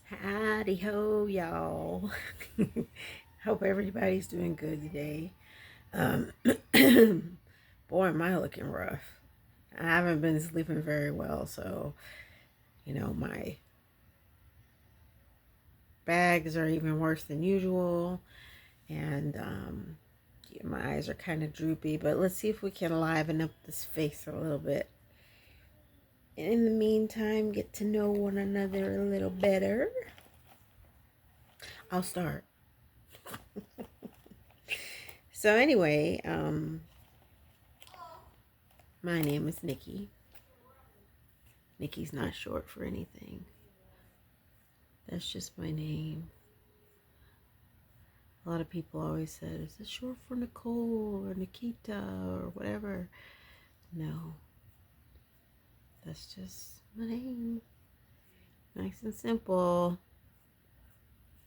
Howdy ho, y'all. Hope everybody's doing good today. Um, Boy, am I looking rough. I haven't been sleeping very well, so my bags are even worse than usual, and yeah, my eyes are kind of droopy. But let's see if we can liven up this face a little bit. And in the meantime, get to know one another a little better. I'll start. So anyway, my name is Nikki. Nikki's not short for anything. That's just my name. A lot of people always said, is it short for Nicole or Nikita or whatever? No, that's just my name. Nice and simple.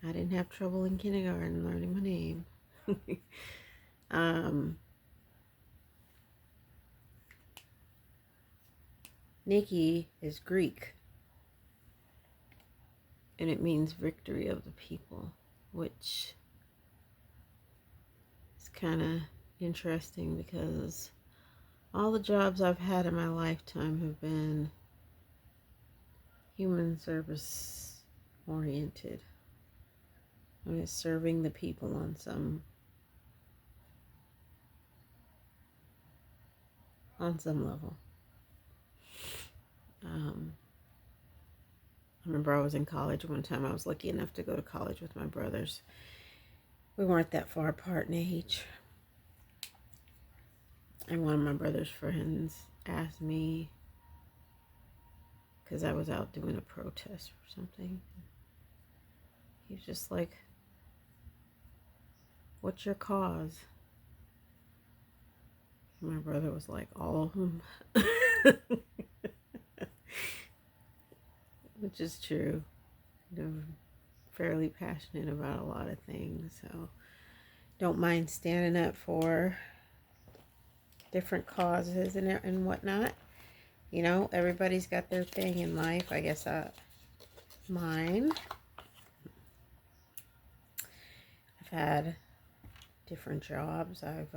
I didn't have trouble in kindergarten learning my name. um, Nikki is Greek, and it means victory of the people, which is kind of interesting because all the jobs I've had in my lifetime have been human service oriented. I mean, serving the people on some level. I remember I was in college one time. I was lucky enough to go to college with my brothers. We weren't that far apart in age. And one of my brother's friends asked me, because I was out doing a protest or something. He was just like, what's your cause? And my brother was like, all of them. Which is true. I'm fairly passionate about a lot of things, so don't mind standing up for different causes and whatnot. Everybody's got their thing in life. I guess mine. I've had different jobs. I've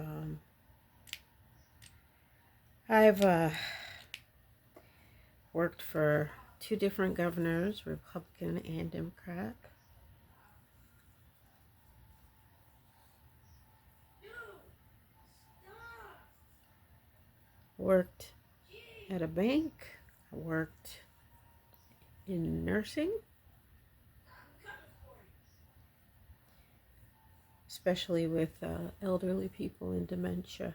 worked for two different governors, Republican and Democrat. Worked at a bank. I worked in nursing, especially with elderly people in dementia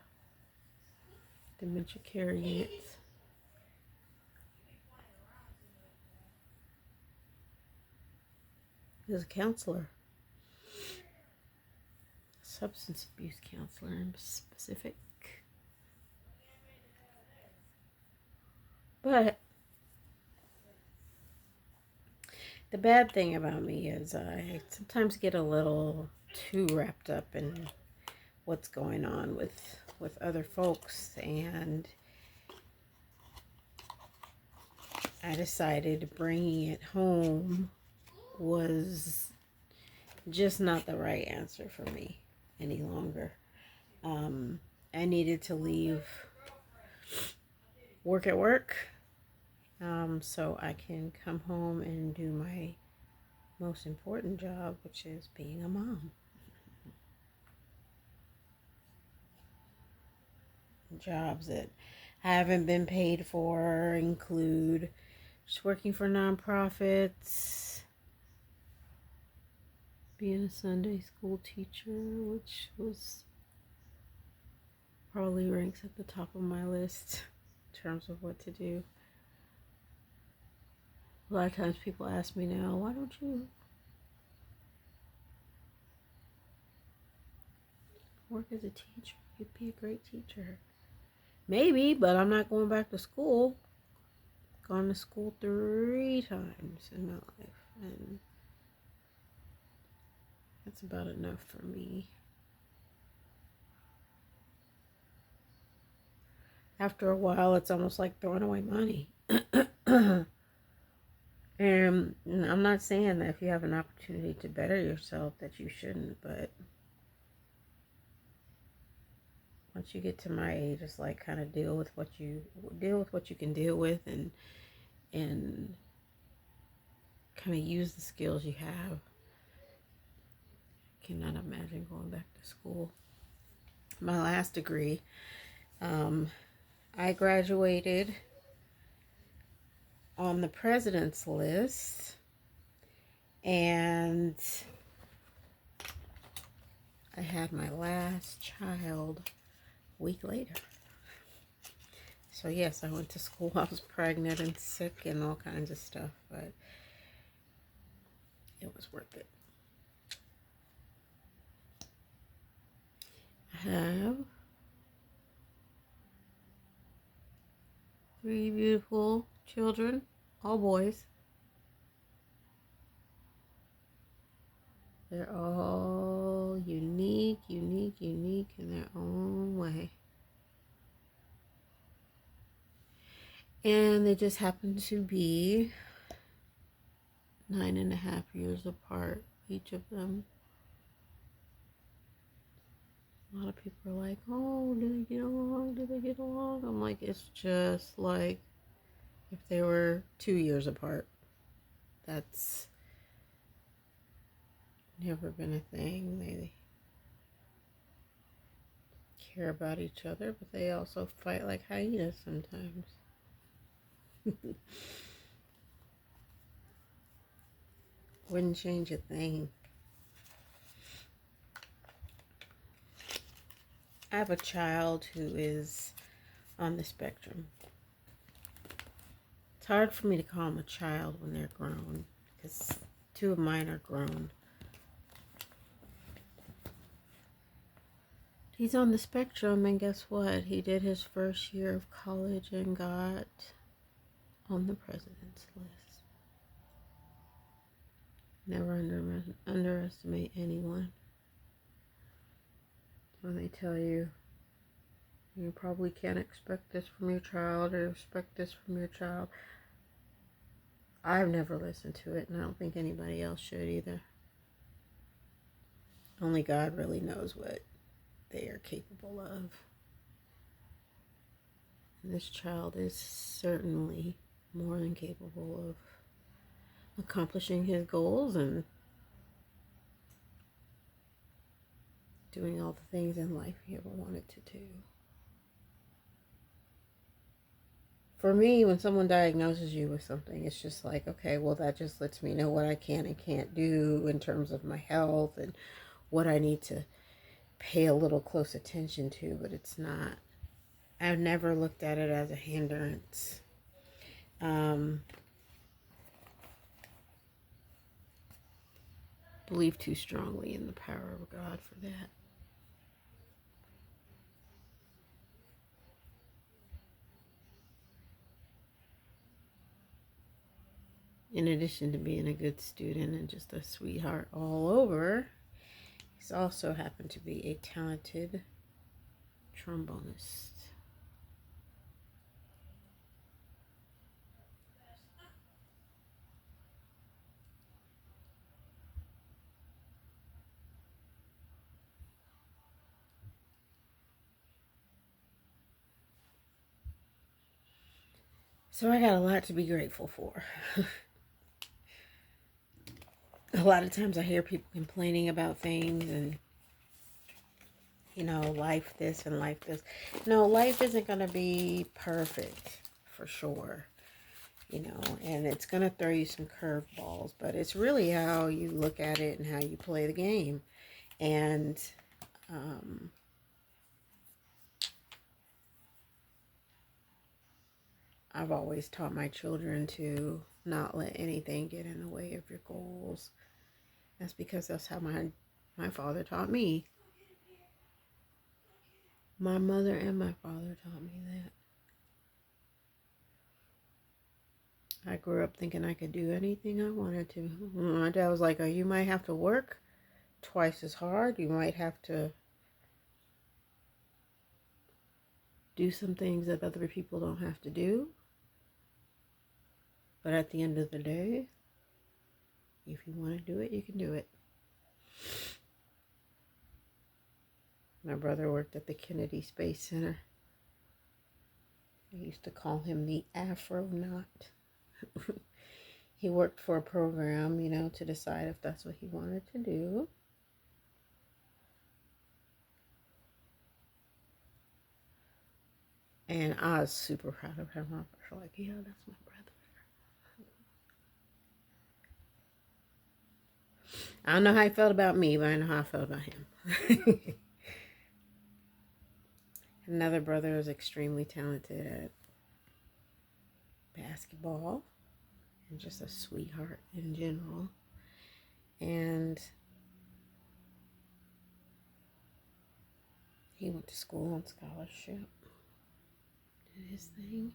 care units. As a counselor, substance abuse counselor in specific. But the bad thing about me is I sometimes get a little too wrapped up in what's going on with other folks, and I decided bringing it home was just not the right answer for me any longer. I needed to leave work at work so I can come home and do my most important job, which is being a mom. Jobs that I haven't been paid for include just working for nonprofits, being a Sunday school teacher, which was probably ranks at the top of my list in terms of what to do. A lot of times people ask me now, why don't you work as a teacher? You'd be a great teacher. Maybe, but I'm not going back to school. Gone to school 3 times in my life, and that's about enough for me. After a while, it's almost like throwing away money. And I'm not saying that if you have an opportunity to better yourself that you shouldn't, but once you get to my age, it's like kind of deal with what you can deal with, and kind of use the skills you have. Cannot imagine going back to school. My last degree, I graduated on the president's list, and I had my last child a week later. So yes, I went to school. I was pregnant and sick and all kinds of stuff, but it was worth it. I have 3 beautiful children, all boys. They're all unique in their own way. And they just happen to be 9.5 years apart, each of them. A lot of people are like, oh, do they get along? Do they get along? I'm like, it's just like if they were 2 years apart. That's never been a thing. They care about each other, but they also fight like hyenas sometimes. Wouldn't change a thing. I have a child who is on the spectrum. It's hard for me to call him a child when they're grown, because 2 of mine are grown. He's on the spectrum, and guess what? He did his first year of college and got on the president's list. Never underestimate anyone. When they tell you, you probably can't expect this from your child or expect this from your child. I've never listened to it, and I don't think anybody else should either. Only God really knows what they are capable of. And this child is certainly more than capable of accomplishing his goals and doing all the things in life he ever wanted to do. For me, when someone diagnoses you with something, it's just like, okay, well, that just lets me know what I can and can't do in terms of my health and what I need to pay a little close attention to, but it's not. I've never looked at it as a hindrance. Believe too strongly in the power of God for that. In addition to being a good student and just a sweetheart all over, he's also happened to be a talented trombonist. So I got a lot to be grateful for. A lot of times I hear people complaining about things and, life this and life this. No, life isn't going to be perfect for sure, and it's going to throw you some curveballs, but it's really how you look at it and how you play the game. And I've always taught my children to not let anything get in the way of your goals. That's because that's how my father taught me. My mother and my father taught me that. I grew up thinking I could do anything I wanted to. My dad was like, oh, you might have to work twice as hard. You might have to do some things that other people don't have to do. But at the end of the day, if you want to do it, you can do it. My brother worked at the Kennedy Space Center. I used to call him the Afronaut. He worked for a program, you know, to decide if that's what he wanted to do. And I was super proud of him. I was like, yeah, that's my brother. I don't know how he felt about me, but I know how I felt about him. Another brother is extremely talented at basketball and just a sweetheart in general. And he went to school on scholarship, did his thing.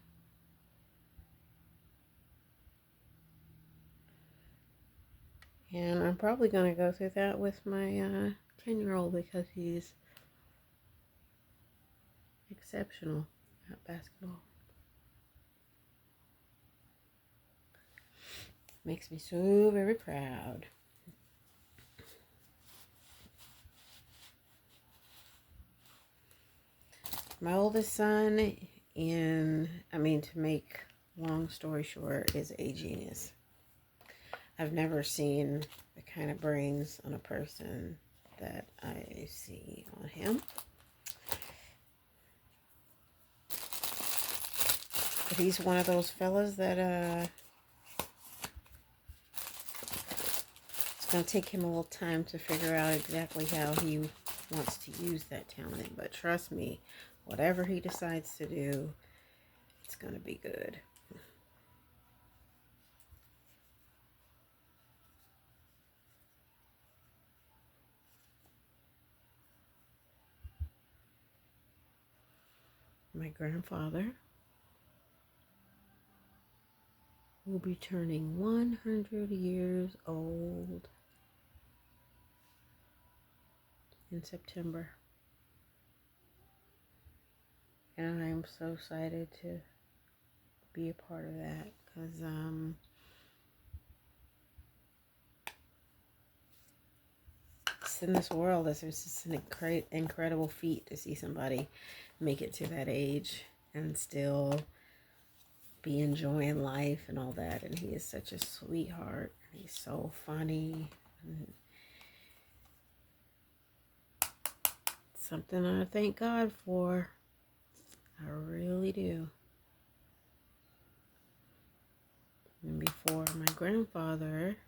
And I'm probably going to go through that with my 10-year-old because he's exceptional at basketball. Makes me so very proud. My oldest son, to make long story short, is a genius. I've never seen the kind of brains on a person that I see on him. But he's one of those fellas that it's going to take him a little time to figure out exactly how he wants to use that talent. But trust me, whatever he decides to do, it's going to be good. My grandfather will be turning 100 years old in September. And I am so excited to be a part of that because it's in this world. It's just an incredible feat to see somebody make it to that age and still be enjoying life and all that. And he is such a sweetheart. He's so funny. And something I thank God for. I really do. And before my grandfather,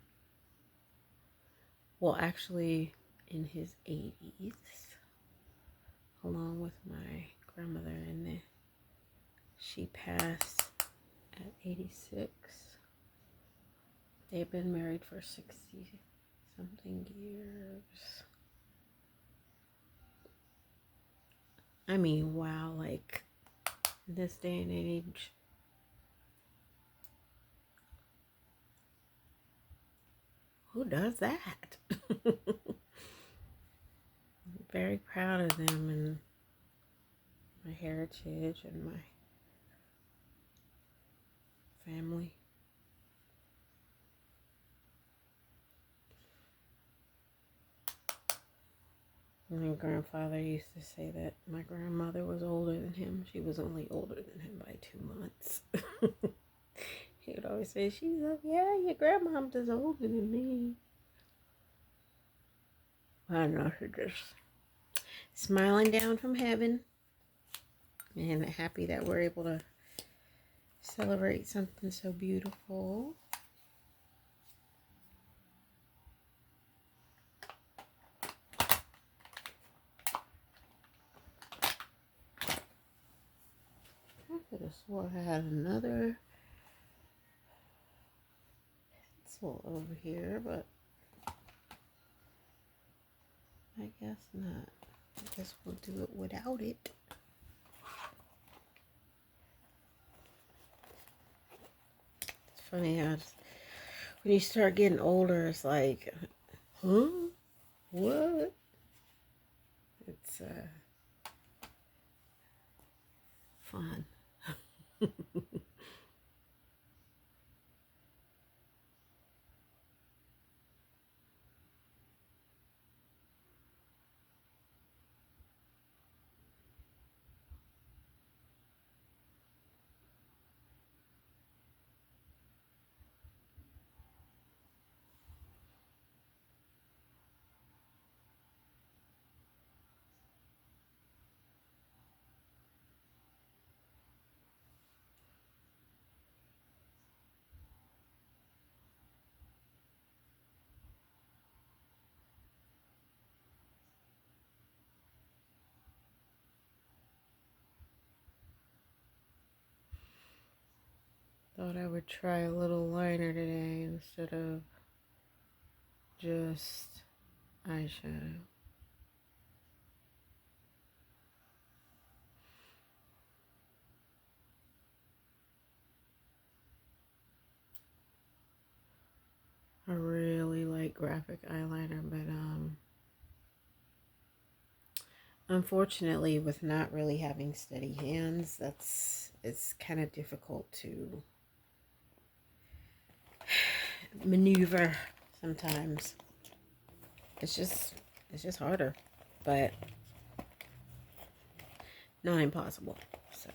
well, actually in his 80s, along with my grandmother, and she passed at 86. They've been married for 60 something years. I mean, wow, like this day and age, who does that? I'm very proud of them and my heritage and my family. My grandfather used to say that my grandmother was older than him. She was only older than him by 2 months. He would always say, she's like, yeah, your grandmom's is older than me. I know, she's just smiling down from heaven and happy that we're able to celebrate something so beautiful. I could have swore I had another pencil over here, but I guess not. I guess we'll do it without it. It's funny how when you start getting older, it's like, huh? What? It's fun. thought I would try a little liner today instead of just eyeshadow. I really like graphic eyeliner, but unfortunately, with not really having steady hands, it's kind of difficult to maneuver sometimes. It's just harder, but not impossible. So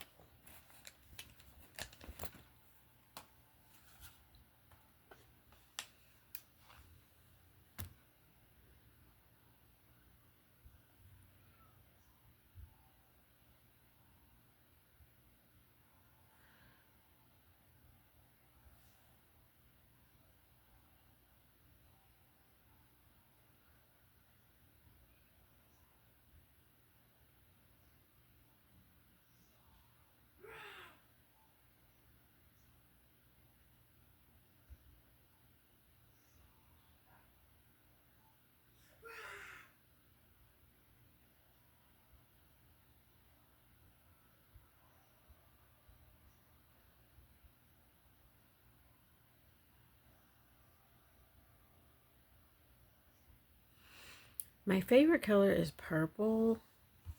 my favorite color is purple,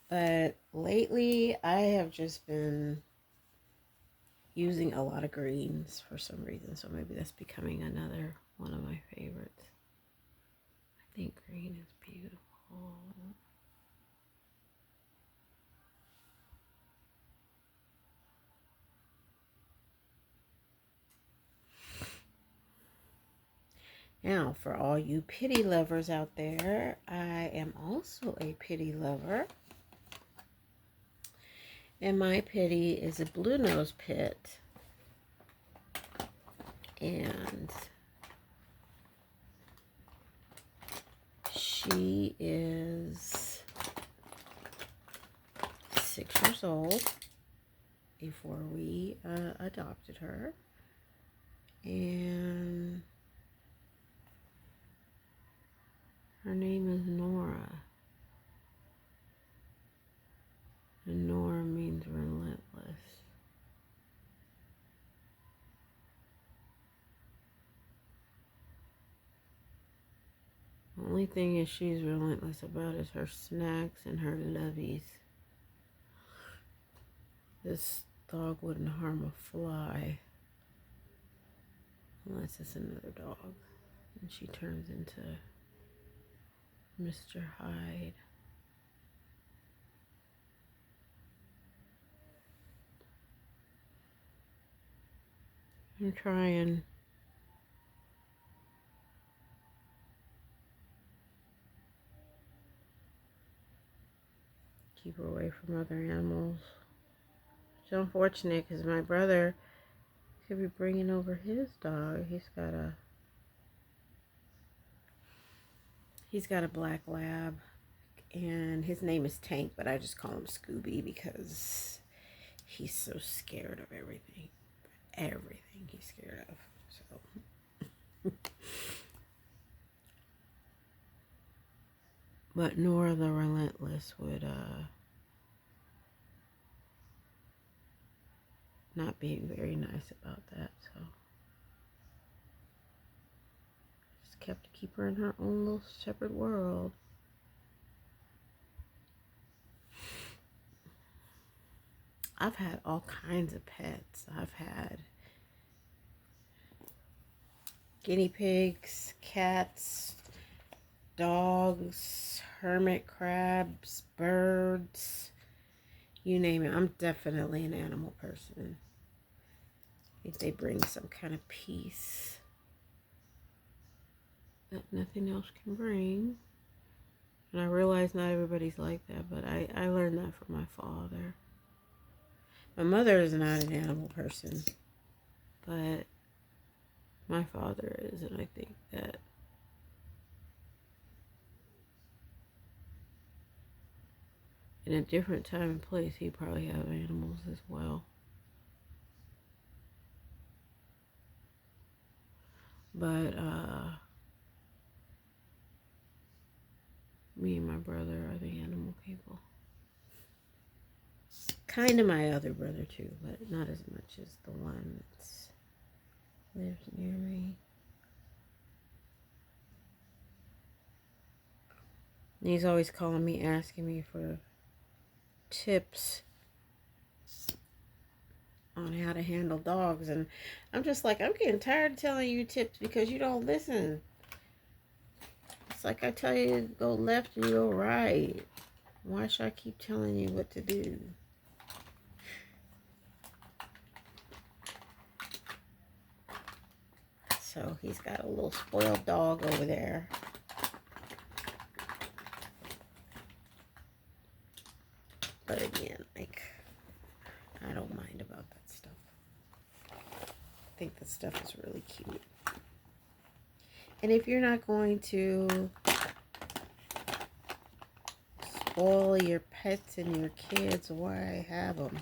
but lately I have just been using a lot of greens for some reason, so maybe that's becoming another one of my favorites. I think green is beautiful. Now, for all you pity lovers out there, I am also a pity lover. And my pity is a blue nose pit. And she is 6 years old before we adopted her. And her name is Nora. And Nora means relentless. The only thing is she's relentless about is her snacks and her lovies. This dog wouldn't harm a fly unless it's another dog. And she turns into Mr. Hyde. I'm trying. Keep her away from other animals. It's unfortunate because my brother could be bringing over his dog. He's got a black lab, and his name is Tank, but I just call him Scooby because he's so scared of everything. Everything he's scared of. So, but Nora the Relentless would not be very nice about that. So, just kept to keep her in her own little separate world. I've had all kinds of pets. I've had guinea pigs, cats, dogs, hermit crabs, birds, you name it. I'm definitely an animal person. I think they bring some kind of peace that nothing else can bring. And I realize not everybody's like that, but I learned that from my father. My mother is not an animal person, but my father is, and I think that in a different time and place, he'd probably have animals as well. But me and my brother are the animal people. Kind of my other brother too, but not as much as the one that lives near me. And he's always calling me, asking me for tips on how to handle dogs, and I'm just like, I'm getting tired of telling you tips because you don't listen. It's like I tell you to go left, you go right. Why should I keep telling you what to do? So he's got a little spoiled dog over there. But again, like, I don't mind about that stuff. I think that stuff is really cute. And if you're not going to spoil your pets and your kids, why have them?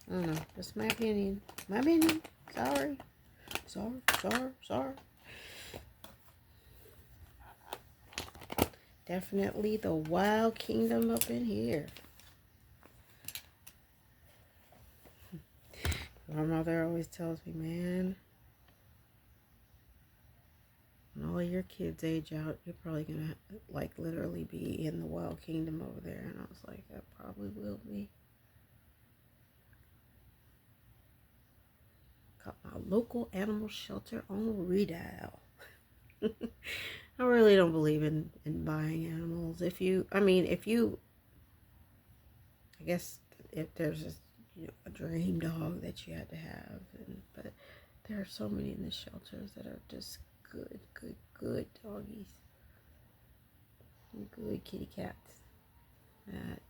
I don't know. Just my opinion. My opinion. Sorry. Sorry. Definitely the wild kingdom up in here. My mother always tells me, man, when all your kids age out, you're probably going to, like, literally be in the wild kingdom over there. And I was like, I probably will be. Got my local animal shelter on redial. I really don't believe in buying animals. I guess if there's a dream dog that you had to have, but there are so many in the shelters that are just good doggies, good kitty cats that,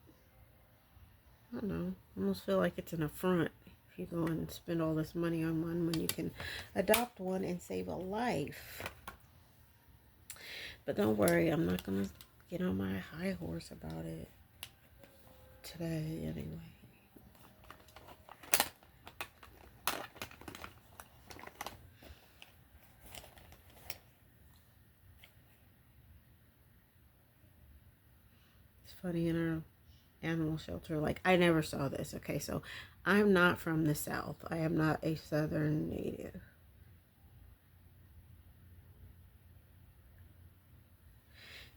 I don't know, almost feel like it's an affront if you go and spend all this money on one when you can adopt one and save a life. But don't worry, I'm not gonna get on my high horse about it today anyway. It's funny, in our animal shelter, like, I never saw this. Okay, so I'm not from the South. I am not a Southern native.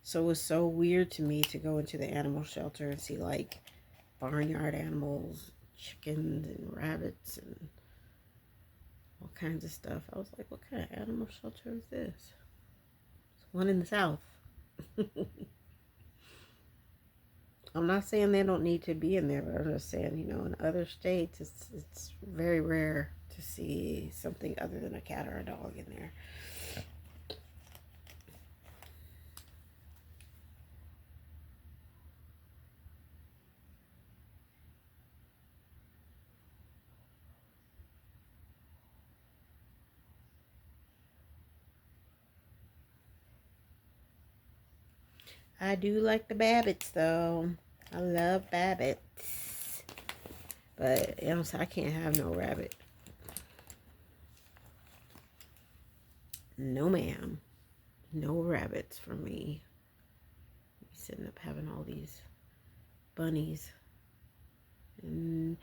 So it was so weird to me to go into the animal shelter and see, like, barnyard animals, chickens and rabbits and all kinds of stuff. I was like, what kind of animal shelter is this? It's one in the South. I'm not saying they don't need to be in there, but I'm just saying, in other states, it's very rare to see something other than a cat or a dog in there. I do like the Babbitts, though. I love Babbitts. But I can't have no rabbit. No, ma'am. No rabbits for me. Be sitting up having all these bunnies and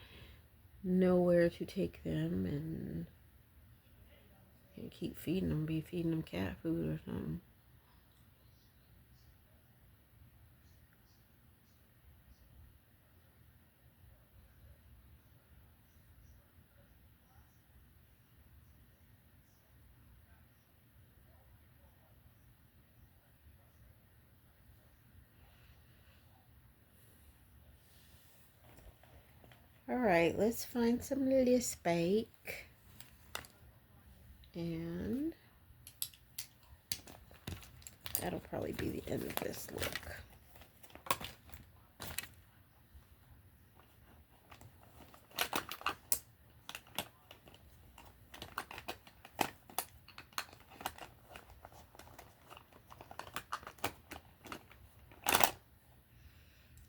nowhere to take them, and can't keep feeding them. Be feeding them cat food or something. Alright, let's find some Lispake. And that'll probably be the end of this look.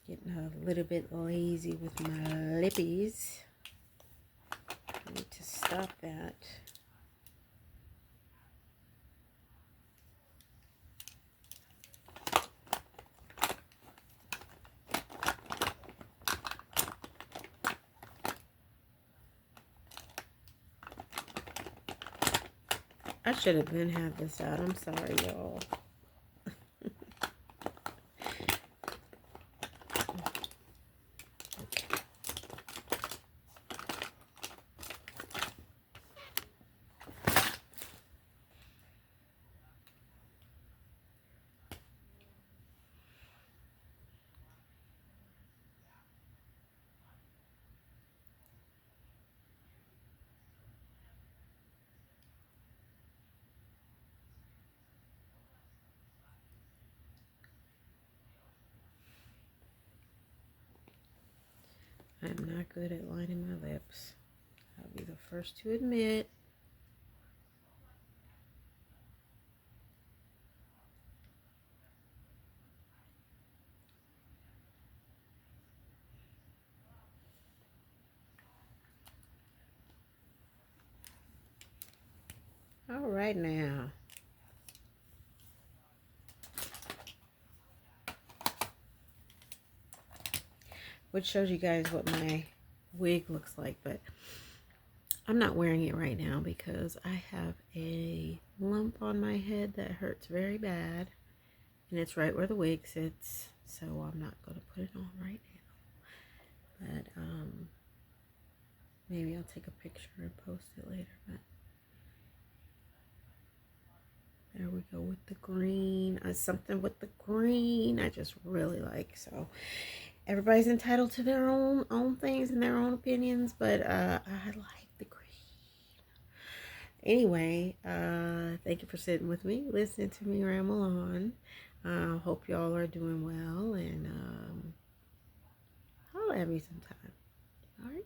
Getting a little bit lazy with my lippies. I need to stop that. I should have been had this out. I'm sorry, y'all. I'm not good at lining my lips. I'll be the first to admit. All right now. Which shows you guys what my wig looks like, but I'm not wearing it right now because I have a lump on my head that hurts very bad, and it's right where the wig sits, so I'm not going to put it on right now. But maybe I'll take a picture and post it later. But there we go with the green. Something with the green I just really like. So everybody's entitled to their own things and their own opinions, but I like the green. Anyway, thank you for sitting with me, listening to me ramble on. Hope y'all are doing well, and holla at me sometime. All right.